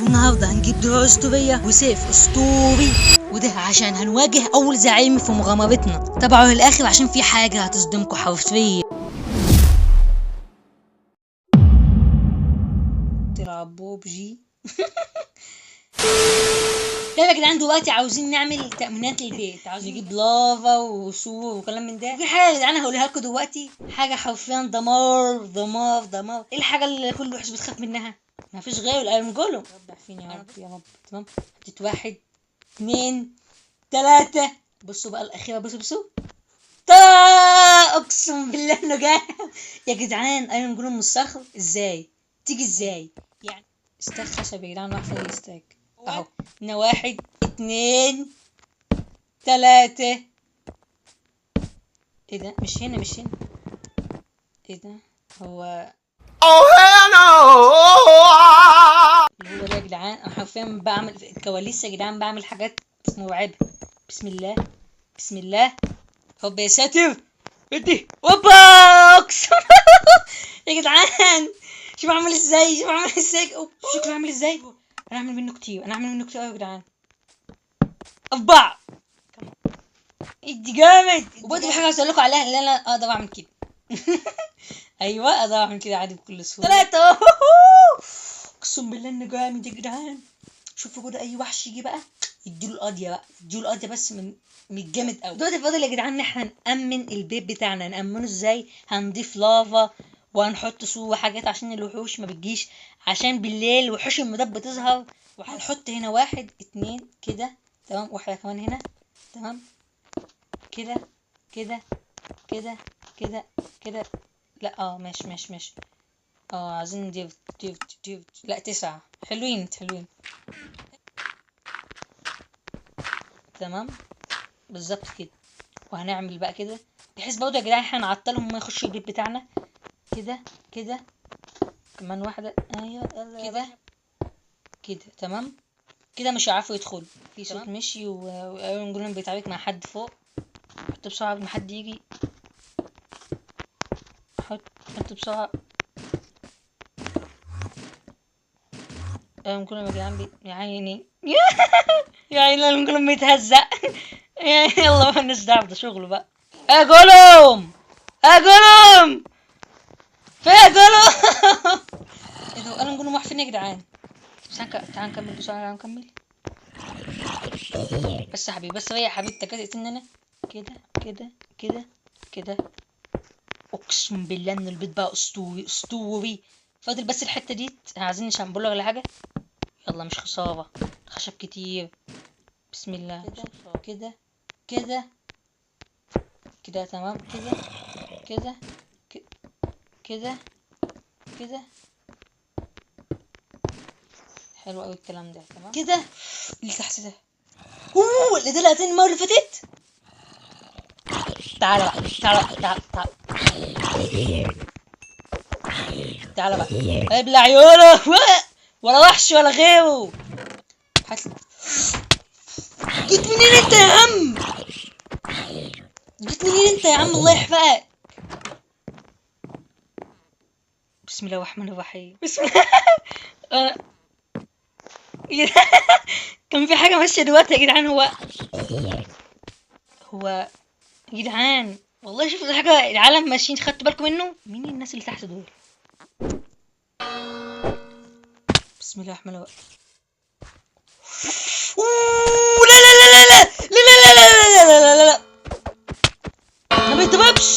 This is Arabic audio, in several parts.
والنهارده هنجيب دروع اسطورية وسيف اسطوري، وده عشان هنواجه اول زعيم في مغامرتنا. تابعوا للاخر عشان في حاجة هتصدمكوا حرفيا. تلعب بوبجي. طيب يا جدعان، دلوقتي عاوزين نعمل تأمينات للبيت، عاوزين نجيب لافا وسور وكلام من ده. في حاجة يا جدعان هقولها لكم دلوقتي، حاجة حرفيا دمار دمار دمار. ايه الحاجة اللي كل وحش بتخاف منها؟ ما فيش غيره الايرون جولم. رب عارفين يا رب يا رب. تمام، حطيت 1 2 3. بصوا بقى الاخيرة، بصوا تا. اقسم بالله انه جاي. يا جدعان ايرون جولم من الصخر ازاي تيجي ازاي يعني؟ استاك خشب يا جدعان، واحد فين الاستاك اهو. هنا 1 2 3. ايه ده؟ مش هنا مش هنا. ايه ده؟ هو اللي هو ده يا جدعان. انا حرفيا بعمل الكواليس يا جدعان، بعمل حاجات مرعبة. بسم الله بسم الله. هوب يا ساتر. ادي اوبا. اقسم. يا جدعان شوف عامل ازاي، شوف عامل ازاي، شكله عامل ازاي. انا اعمل منه كتير، انا اعمل منه كتير قوي يا جدعان. افبع. ادي جامد. وبرضه في حاجه عايز اقول لكم عليها، اللي انا اقدر اعمل كده. ايوه اقدر اعمل كده عادي بكل سهوله. 3. اقسم بالله انه جامد يا جدعان. شوفوا كده، اي وحش يجي بقى يديله القضيه بقى، يديله القضيه بس من الجامد قوي. دلوقتي فاضل يا جدعان ان احنا نامن البيت بتاعنا. نامنه ازاي؟ هنضيف لافا وهنحط سور وحاجات عشان الوحوش ما بتجيش، عشان بالليل وحوش المدب بتظهر. وهنحط هنا 1 2 كده تمام، واحده كمان هنا تمام، كده كده كده كده كده. لا ماشي. عايزين ديف. لا 9 حلوين حلوين. تمام بالظبط كده. وهنعمل بقى كده بحيث برضه يا جدعان احنا نعطلهم ما يخشوا البيت بتاعنا. كده كده كمان واحدة. ايوه كده كده تمام. كده مش هيعرفوا يدخلوا. في صوت مشي وايرون جولم بيتعارك مع حد فوق. حط بسرعة قبل ما حد يجي. حط بسرعة. ايرون جولم يا جدعان يا عيني. يا عيني ايرون جولم بيتهزق. يعني يلا ما لناش دعوة، ده شغله بقى. يا جولم يا جولم فين يا جولم؟ ايه ده؟ ايرون جولم واقف فين يا جدعان؟ بس تعال نكمل بسرعة، تعال نكمل. بس يا حبيبي، بس ريح حبيبتك كده تقتلني انا. كده كده كده كده. اقسم بالله ان البيت بقى اسطوري اسطوري. فاضل بس الحته دي، عايزين شامبول ولا حاجه. يلا مش خساره، خشب كتير. بسم الله. كده كده كده تمام. كده كده كده كده. حلو قوي الكلام ده. تمام كده. اللي تحت ده اللي طلعت المره اللي فاتت. تعالى بقى تعالى بقى ابلع عيونه. ولا وحش ولا غيره. جيت منين انت يا عم؟ جيت منين انت يا عم؟ الله يحفظك. بسم الله الرحمن الرحيم. بسم الله. كان في حاجة ماشية دلوقتي يا جدعان. هو يا جدعان والله شوف حاجة، العالم ماشيين، خدتوا بالكم منه؟ مين الناس اللي تحت دول؟ بسم الله الرحمن الرحيم. لا لا لا لا لا لا لا لا لا لا لا لا لا. ما بيضربش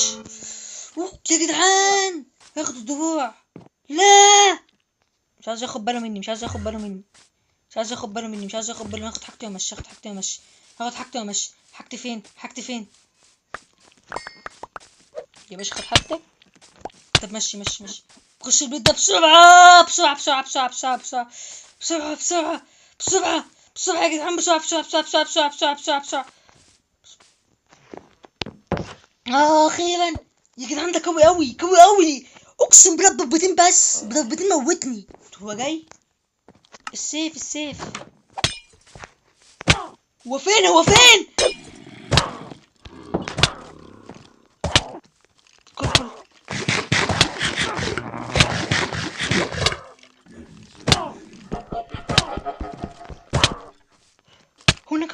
يا جدعان. ياخد الدروع. لا مش عايز ياخد باله مني، مش عايز ياخد باله مني، مش عايز ياخد باله مني، مش عايز ياخد باله. هاخد حاجتي وامشي، هاخد حاجتي وامشي، هاخد حاجتي وامشي. حاجتي فين؟ حاجتي فين يا باشا؟ خد حاجتك. طب مشي مشي مشي. خش البيت ده بسرعة بسرعة بسرعة بسرعة بسرعة بسرعة بسرعة بسرعة بسرعة بسرعة يا جدعان. بسرعة بسرعة بسرعة بسرعة بسرعة بسرعة بسرعة بسرعة. أخيرا يا جدعان، ده قوي أوي قوي أوي. أقسم بالله بضربتين، بس بضربتين موتني. هو جاي. السيف. هو فين هو فين؟ كل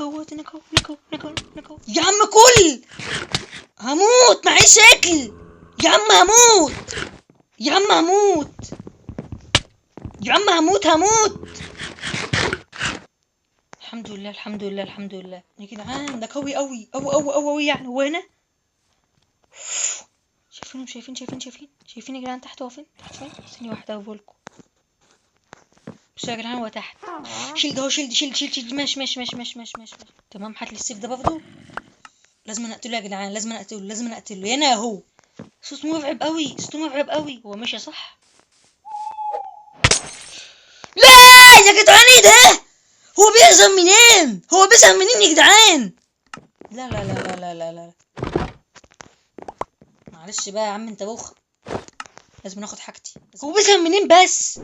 اهوت هناك اهو هناك اهو. يا عم كل هموت معيش اكل. يا عم هموت يا عم هموت يا عم هموت. الحمد لله الحمد لله يا جدعان. ده قوي قوي قوي يعني. هو هنا شايفينهم شايفين يا جدعان تحت هو فين؟ ثانية واحدة اقولكم. بس يا جدعان هو تحت. شيلد اهو شيلد. ماشي. تمام. هات لي السيف ده برضه. لازم نقتله يا جدعان. لازم نقتله هنا اهو. صوت مرعب قوي. هو ماشي صح؟ لا يا جدعان ايه ده؟ هو بيظهر منين يا جدعان؟ لا معلش بقى يا عم انت بوخ. لازم ناخد حاجتي. هو بيظهر منين بس؟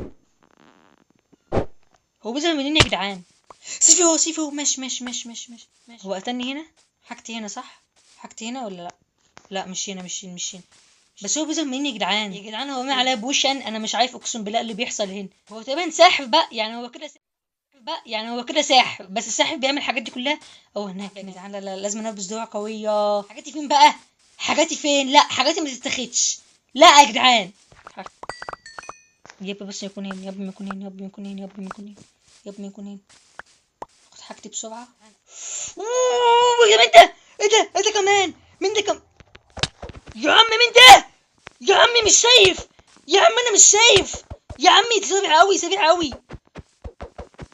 هو بيظهر منين يا جدعان؟ سيفي هو ماشي. هو قتلني هنا. حاجتي هنا صح؟ حاجتي هنا ولا لا؟ لا مش هنا. بس هو بيظهر منين يا جدعان هو ما عليا بوشن. انا مش عارف اقسم بالله اللي بيحصل هنا. هو تقريبا ساحر بقى يعني. هو كده ساحر. بس الساحر بيعمل الحاجات دي كلها. هو هناك يا جدعان. لا لازم نلبس دروع قويه. حاجاتي فين بقى؟ لا حاجاتي ما تتاخدش. لا يا جدعان. يبقى بس يكون هنا. ما يكون هنا. خد حاجتي بسرعه. اوه يا مين ده؟ ايه ده كمان؟ مين ده يا عم مين ده؟ يا عمي مش شايف. يا عم انا مش شايف. يا عمي سريع قوي.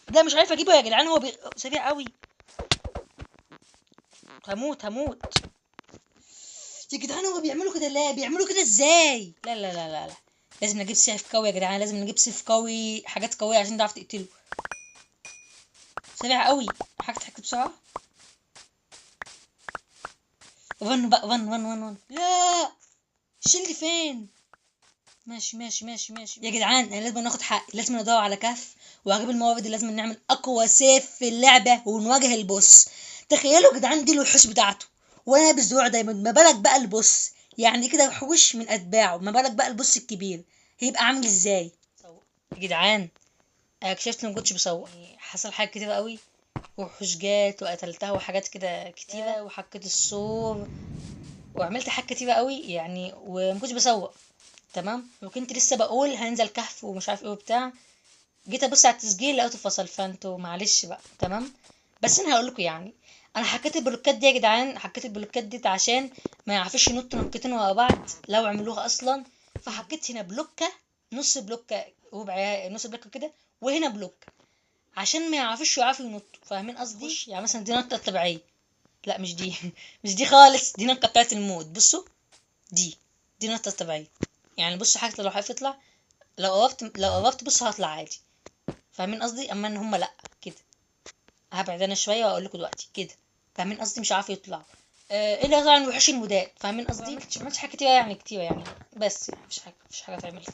ده مش عارف اجيبه يا جدعان. هو سريع قوي. هموت يا جدعان. هو بيعملوا كده لا بيعملوا كده ازاي؟ لا لازم نجيب سيف قوي يا جدعان. لازم نجيب سيف قوي. حاجات قويه عشان نعرف تقتله. سريع قوي. حاجتك بسرعه. ون بقى ون. لا الشيلد فين؟ ماشي يا جدعان. انا لازم ناخد حقي. لازم ندور على كهف واجيب الموارد. لازم نعمل اقوى سيف في اللعبه ونواجه البوس. تخيلوا يا جدعان دي الوحوش بتاعته وانا لابس دروع دايموند. ما بالك بقى البوس يعني كده وحوش من اتباعه. ما بالك بقى البوس الكبير هيبقى عامل ازاي يا جدعان؟ اكتشفت اني ما كنتش بصور. حصل حاجات كتير قوي. وحوش جات وقتلتها وحاجات كده كتيره وحكيت السور وعملت حاجات كتيره قوي يعني. وما كنتش بصور. تمام. وكنت لسه بقول هننزل كهف ومش عارف ايه وبتاع. جيت ابص على التسجيل لقيته فصل. فانتوا معلش بقى. تمام. بس انا هقول لكم يعني. انا حكيت البلوكات دي يا جدعان. عشان ما يعرفوش ينطوا نطتين ورا بعض لو عملوها اصلا. فحكيت هنا بلوكه نص بلوكه ربع نص بلوكه كده. وهنا بلوك عشان ما يعرفوا ينطوا. فاهمين قصدي؟ يعني مثلا دي نطه طبيعيه. لا مش دي. مش دي خالص. دي نطه بتاعت الموت. بصوا دي نطه طبيعيه. يعني بصوا حاجه لو حابب يطلع. لو قربت بص هطلع عادي. فاهمين قصدي؟ اما ان هم لا كده. هبعد انا شويه واقول لكم دلوقتي كده. فاهمين قصدي؟ مش عارف يطلعوا. الا طبعا وحوش المودات. فاهمين قصدي؟ عملت حاجه كتير يعني. بس يعني مفيش حاجه اتعملت.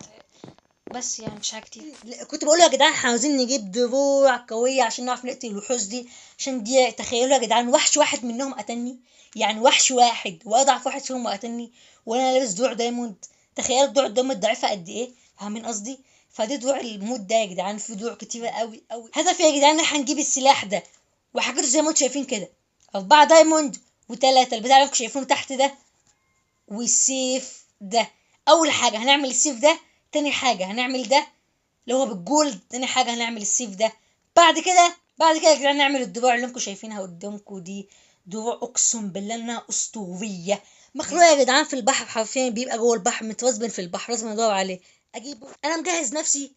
بس يعني مش حاجه كتير. كنت بقول يا جدعان احنا عاوزين نجيب دروع قويه عشان نعرف نقتل الوحوش دي. عشان دي تخيلوا يا جدعان وحش واحد منهم قتلني. يعني وحش واحد واضعف واحد فيهم قتلني. وانا لابس دروع دايموند. تخيلوا دروع الدايموند ضعيفه قد ايه. فاهمين قصدي؟ فدي دروع الموت ده يا جدعان. في دروع كتيره قوي. هدفي يا جدعان احنا هنجيب السلاح ده. وحاجته زي ما انتم شايفين كده. 4 دايموند و3 البتاع اللي انتم شايفينه تحت ده. والسيف ده. اول حاجه هنعمل السيف ده. تاني حاجه هنعمل ده اللي هو بالجولد. تاني حاجه هنعمل السيف ده. بعد كده يا جدعان نعمل الدروع اللي انتم شايفينها قدامكم دي. دروع اقسم بالله انها اسطوريه. مخلوق يا جدعان في البحر حرفيا. بيبقى جوه البحر متوزن في البحر. لازم ندور عليه اجيبه. انا مجهز نفسي.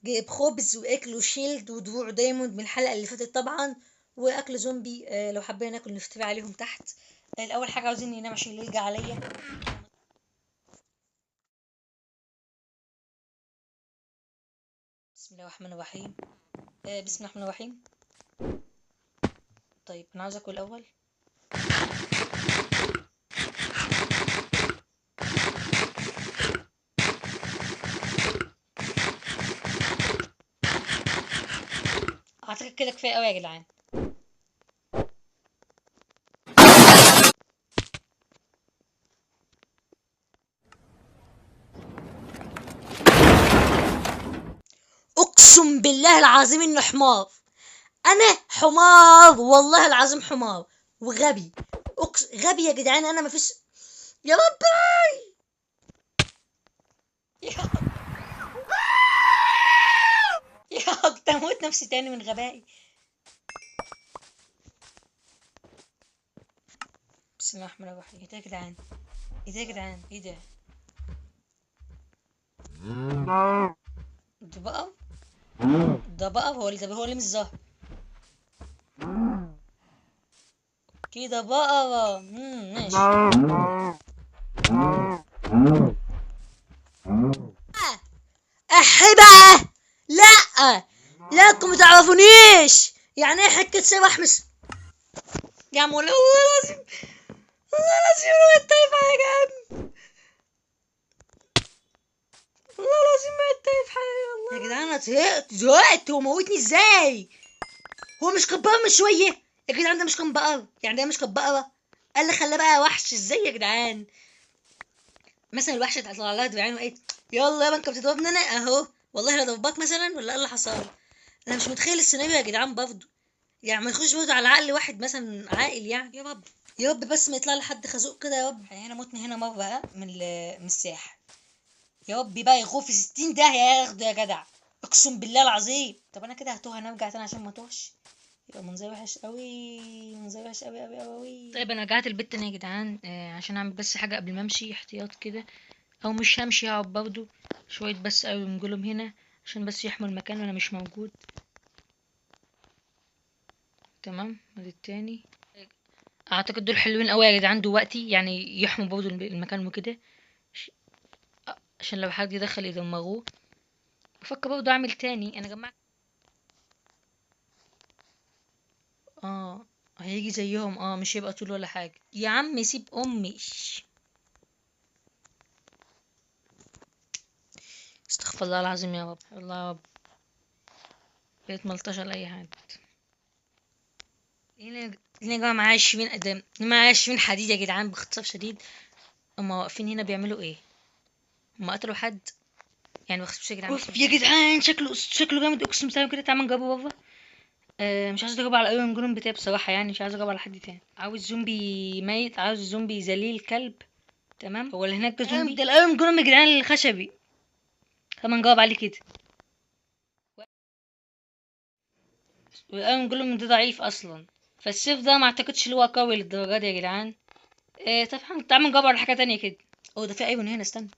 جايب خبز واكل وشيلد ودروع دايموند من الحلقه اللي فاتت طبعا. واكل زومبي. لو حبينا ناكل نفتري عليهم تحت. الاول حاجه عاوزين ننام عشان يلقى عليا. بسم الله الرحمن الرحيم. بسم الله الرحمن الرحيم. طيب انا عاوز اكل الاول. اعتقد كده كفايه قوي يا جدعان. اقسم بالله العظيم انه حمار. انا حمار والله العظيم، حمار وغبي. غبي يا جدعان، انا مفيش. يا ربي يا كنت هموت نفسي تاني من غبائي. بسم الله الرحمن الرحيم. ايه ده يا جدعان؟ ايه ده يا جدعان؟ ايه ده؟ ده بقى هو اللي مش ظاهر كده بقى. ماشي. احبه. لا لكم ما تعرفونيش يعني ايه حكة سبح مش. يا عم والله العظيم، والله العظيم ما الطيب حاجة يا عم، والله العظيم ما الطيب حاجة. والله يا جدعان انا زهقت. هو موتني ازاي؟ هو مش كبار من شوية يا جدعان؟ ده مش كان بقرة يعني، ده مش كان بقرة. قال لي خلاه بقى وحش ازاي يا جدعان؟ مثلا الوحش طلع لها دراعين وقالت يلا يابا انت بتضربني انا اهو، والله لا ضربك مثلا ولا ايه اللي حصل؟ انا مش متخيل السيناريو يا جدعان برضه. يعني ما يخش برضه على عقل واحد مثلا عاقل يعني. يا رب يا رب بس ما يطلع لي حد خازوق كده يا رب. انا متني هنا مره بقى من الساحه. يا رب بقى يخوف في 60 داهيه ياخده يا جدع، اقسم بالله العظيم. طب انا كده هتوه، هنرجع تاني عشان ما توهش. يبقى منظر وحش قوي، منظر وحش قوي قوي قوي. طيب انا رجعت البيت تاني يا جدعان، عشان اعمل بس حاجه قبل ما امشي احتياط كده. او مش همشي، هقعد برضه شويه بس قوي نقولهم هنا عشان بس يحموا المكان وانا مش موجود. تمام. ادي التاني. اعتقد دول حلوين قوي يا جدعان دلوقتي، يعني يحموا برضه المكان وكده، ش- عشان لو حد يدخل يدمغوه. بفكر برضه اعمل تاني. انا جمعت. اه هيجي زيهم. مش هيبقى طول ولا حاجه يا عم. سيب امي. استغفر الله العظيم يا رب. الله يا رب. بقيت ملطشه لاي حد. هنا يا جماعه معايا 20 قدام، معايا 20 حديد يا جدعان باختصار شديد. هما واقفين هنا بيعملوا ايه؟ هما قتلوا حد يعني؟ باختصار يا جدعان. اوف يا جدعان، شكله جامد اقسم بالله كده. تعال نجربه بابا. مش عايز اجرب على اي جنون بتاعي بصراحه، يعني مش عايز اجرب على حد تاني. عاوز زومبي ميت، عاوز زومبي ذليل كلب. تمام. هو اللي هناك ده زومبي؟ ده الايرون جنون يا جدعان الخشبي. خلينا نجاوب عليه كده. والايرون جنون ده ضعيف اصلا، فالسيف ده ما اعتقدش اللي هو قوي للدرجه دي يا جدعان. طب تعال نجاوب على حاجه تانية كده. ده في ايرون هنا، استنى.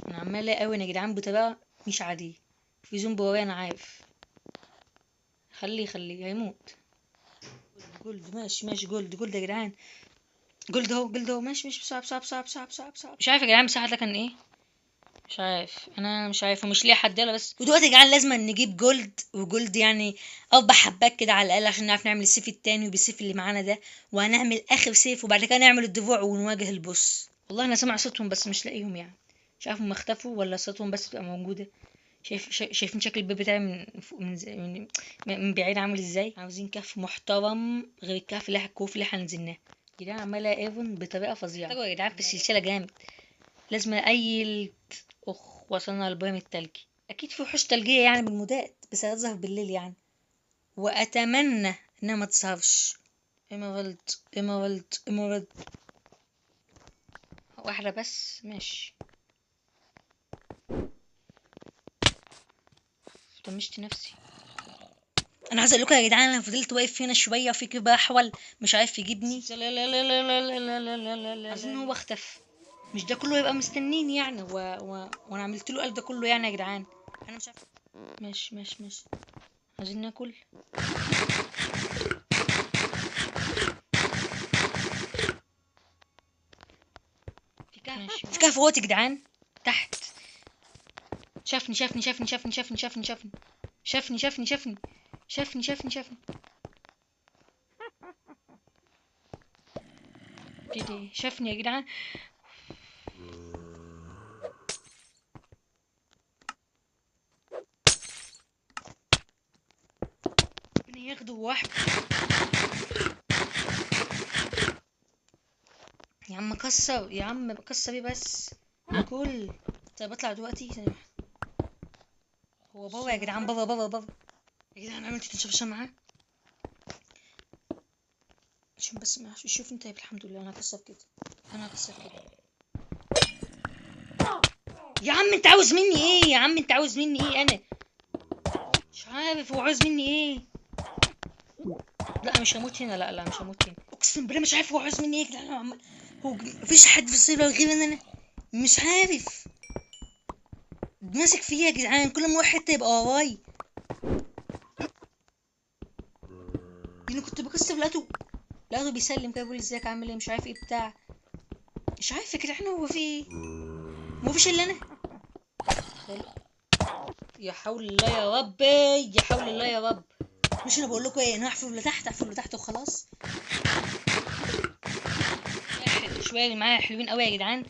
انا عمال الاقي ايرون يا جدعان بطريقه مش عاديه. في زومبي ورايا انا عارف. خليه هيموت. جولد ماشي جولد يا جدعان. جولد اهو ماشي بسرعة. مش عارف يا جدعان مساحة ده كان ايه. مش عارف، انا مش عارف ومش ليه حد يلا بس. ودلوقتي يا جدعان لازم نجيب جولد يعني 4 حبات كده على الاقل عشان نعرف نعمل السيف التاني وبالسيف اللي معانا ده. وهنعمل اخر سيف وبعد كده نعمل الدفوع ونواجه البوس. والله انا سامع صوتهم بس مش لاقيهم يعني. مش عارف هم اختفوا ولا صوتهم بس بتبقى موجودة. شايفين شكل البيت بتاعي من فوق، من بعيد عامل ازاي. عاوزين كهف محترم غير الكهف اللي الكوف اللي احنا نزلناه. يا جدعان عمالة ايفون بطريقة فظيعة. يا جدعان في السلسلة جامد. لازم اي. وصلنا للبريم التلجي. اكيد في وحوش تلجية يعني بالمودات، بس هتظهر بالليل يعني. واتمنى انها ما تظهرش. ايمرالد. واحدة بس ماشي. طنشت نفسي. انا عايز اقول لكم يا جدعان، انا فضلت واقف هنا شويه وفي كده احول مش عارف يجيبني. لا اظن هو اختفى. مش ده كله يبقى مستنيني يعني وانا عملت له قلب ده كله يعني يا جدعان. انا مش عارف. ماشي. عايزين ناكل. في كهف اهوت يا جدعان تحت. شافني. دي شافني يا جدعان. ياخدوا واحد. يا عم كسر ايه بس. كل. طيب اطلع دلوقتي ثانية واحدة. هو بابا يا جدعان، بابا يا جدعان، عملت تنشف معاه عشان بس ما شوف انت. الحمد لله انا هكسر كده. يا عم انت عاوز مني ايه؟ يا عم انت عاوز مني ايه؟ انا مش عارف هو عاوز مني ايه. لا مش هموت هنا، لا مش هموت هنا، اقسم بالله مش عارف هو عاوز مني ايه يا جدعان. هو مفيش حد في السيرفر غير انا، مش عارف ماسك فيا يا جدعان. كل ما واحد حته يبقى وراي. يعني كنت بكسر لقيته بيسلم كده بيقول ازيك عامل ايه مش عارف ايه بتاع. مش عارف يا جدعان هو في ايه. مفيش الا انا. يا حول الله يا رب، يا حول الله يا رب. مش انا بقول لكم ايه، انا هحفر لتحت وخلاص. شويه اللي معايا حلوين قوي يا جدعان،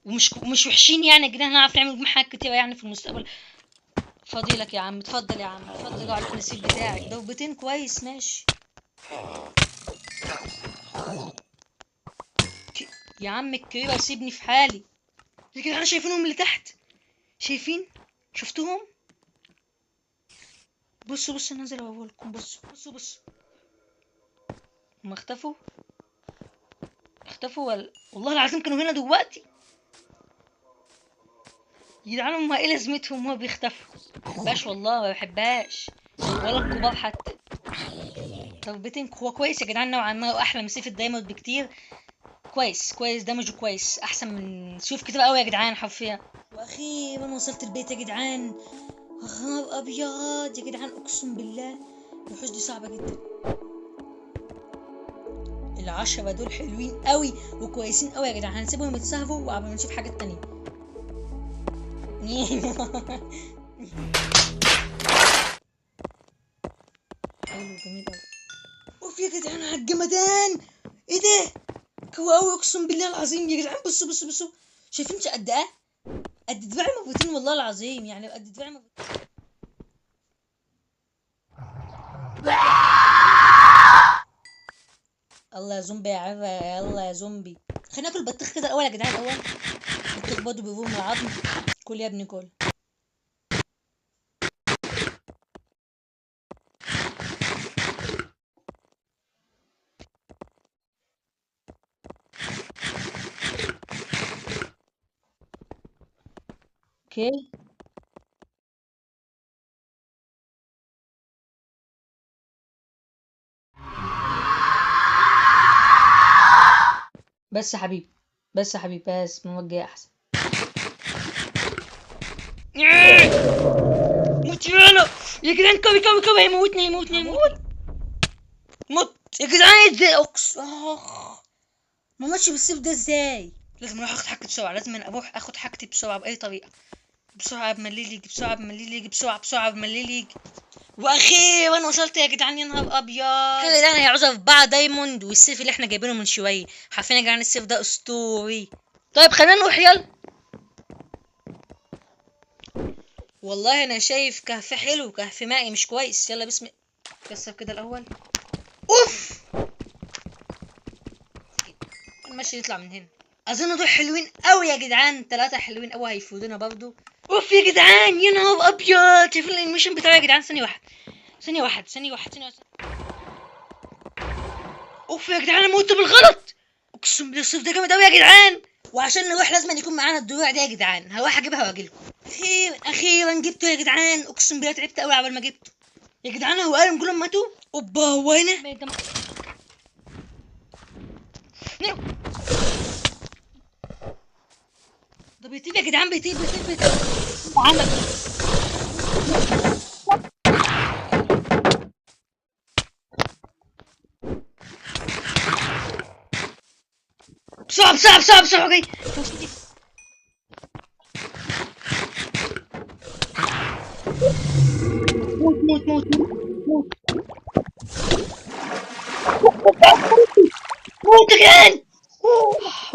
ومش وحشين يعني يا جدعان. هنعرف نعمل حاجات كتيره يعني في المستقبل. فضيلك يا عم، اتفضل يا عم، اتفضل على النسيب بتاعك. ضربتين كويس ماشي. يا عم الكبيرة سيبني في حالي يا جدعان. شايفينهم اللي تحت؟ شفتوهم؟ بصوا نازل اوريكم. بصوا هم اختفوا ولا والله العظيم كانوا هنا دلوقتي يا جدعان. هم ايه لازمتهم؟ هم بيختفوا. مبحبهاش والله، ما بحبهاش ولا الكبار حتى. ضربتين هو كويس يا جدعان نوعا ما، واحلى من سيف الدايموند بكتير. كويس دمجه كويس، احسن من سيوف كتير قوي يا جدعان حرفيا. واخيرا وصلت البيت يا جدعان. نهار ابيض يا جدعان، اقسم بالله الوحوش دي صعبه جدا. العشرة دول حلوين قوي وكويسين قوي يا جدعان. هنسيبهم يتسهبوا وقبل ما نشوف حاجات تانية. حلو جميل قوي. اوف يا جدعان على الجمدان. ايه ده؟ قوي قوي اقسم بالله العظيم يا جدعان. بصوا شايفين قد ايه؟ قد دراعي مرتين والله العظيم، يعني قد دراعي مرتين. الله يا زومبي يا عرة، يلا يا زومبي. خلينا ناكل بطيخ كده الاول يا جدعان. الاول بطيخ برضه بيقوم العظم. كل يا ابني كل. اوكي بس يا حبيبي، بس موجه احسن. موت يا جدعان. كوي هيموتني. موت يا جدعان. ازاي ما ماتش بالسيف ده ازاي؟ لازم اروح اخد حاجتي بسرعه، لازم اروح اخد حاجتي بسرعه باي طريقه. بسرعه قبل ما الليل يجي، بسرعه قبل ما الليل يجي. واخيرا وصلت يا جدعان. يا نهار ابيض كده يا جدعان. هيعوز 4 دايموند والسيف اللي احنا جايبينه من شويه. حرفيا يا جدعان السيف ده اسطوري. طيب خلينا نروح يلا. والله انا شايف كهف حلو، كهف مائي مش كويس. يلا بسم كسر كده الاول. اوف ماشي نطلع من هنا. اظن دول حلوين قوي يا جدعان. 3 حلوين قوي هيفوتونا برضو. اوف يا جدعان يا نهار ابيض. شايفين الانيميشن بتاعي يا جدعان؟ ثانيه واحده. اوف يا جدعان انا موت بالغلط. اقسم بالله الصيف ده جامد قوي يا جدعان. وعشان نروح لازم يكون معانا الدروع دي يا جدعان. هروح اجيبها واجيلكم. اخيرا جبته يا جدعان. اقسم بالله تعبت قوي عبال ما جبته يا جدعان. هو قالوا كلهم ماتوا. اوبا هو هنا. ده بيطير يا جدعان. بيطير عمل بسرعة جاي. موت يا جدعان.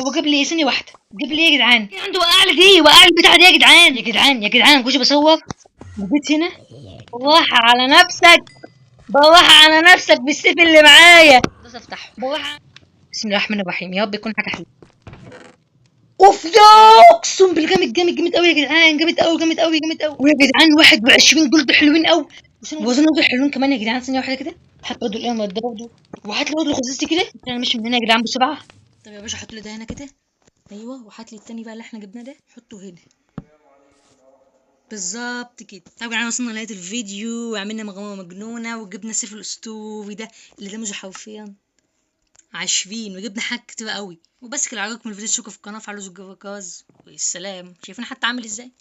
هو جاب لي ثانية واحدة. جاب لي يا جدعان عنده وقع البتاع دي يا جدعان كنت بصور البيت هنا. بالراحة على نفسك بالسيف اللي معايا. بس افتحه. بسم الله الرحمن الرحيم. يا رب يكون حاجة حلوة. اوف يا، اقسم بالله جامد جامد جامد قوي يا جدعان، جامد قوي جامد قوي جامد قوي. ويا جدعان 21 جولد حلوين قوي، وزن دول حلوين كمان يا جدعان. ثانيه واحده كده، هات برضه القلم ده برضه، وهات لي برضه الخصيصتي كده. انا مش من هنا يا جدعان بسرعه. طب يا باشا حط لي ده هنا كده. ايوه، وهات لي التاني بقى اللي احنا جبناه ده، حطه هنا بالظبط كده. طب يا جدعان وصلنا لنهايه الفيديو، وعملنا مغامره مجنونه، وجبنا سيف الاسطوري ده اللي دمجه حرفيا 20، وجبنا حاجات كتير قوي. وبس كده، لو عجبكم الفيديو اشتركوا في القناه، وفعلوا زر الجرس، والسلام. شايفين حتى عامل ازاي؟